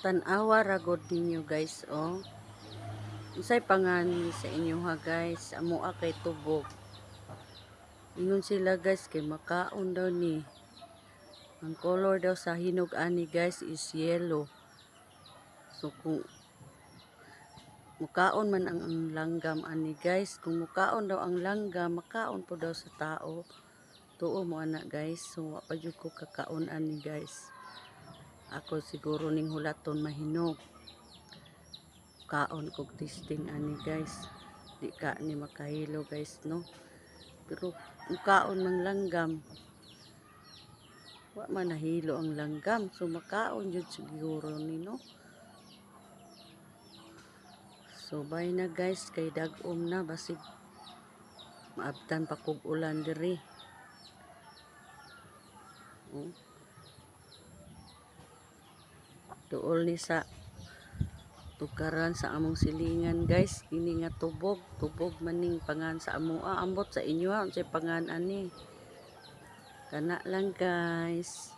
Tanawa ragod ninyo guys, oh. Unsay pangani sa inyo ha guys, amo kay tubog. Ingon sila guys kay makaon daw ni. Ang color daw sa hinog ani guys is yellow. So kung mukaon man ang langgam ani guys, kung mukaon daw ang langgam, makaon po daw sa tao. Tuo mo ana guys, so wa pa jud ko kakaon ani guys. Ako siguro ning hulaton mahinog. Kaon kog testing ani guys. Di ka ni makahilo guys no. Pero mukaon mang langgam. Wa man nahilo ang langgam, so makaon jud siguro ni no. So bye na guys, kay dag-om na basig maabtan pa kog ulan diri. Oh. Tuol ni sa tukaran sa among silingan guys, kini nga tubog maning pangan sa amo. Ambot sa inyo unsay pangan ani. Kana lang guys.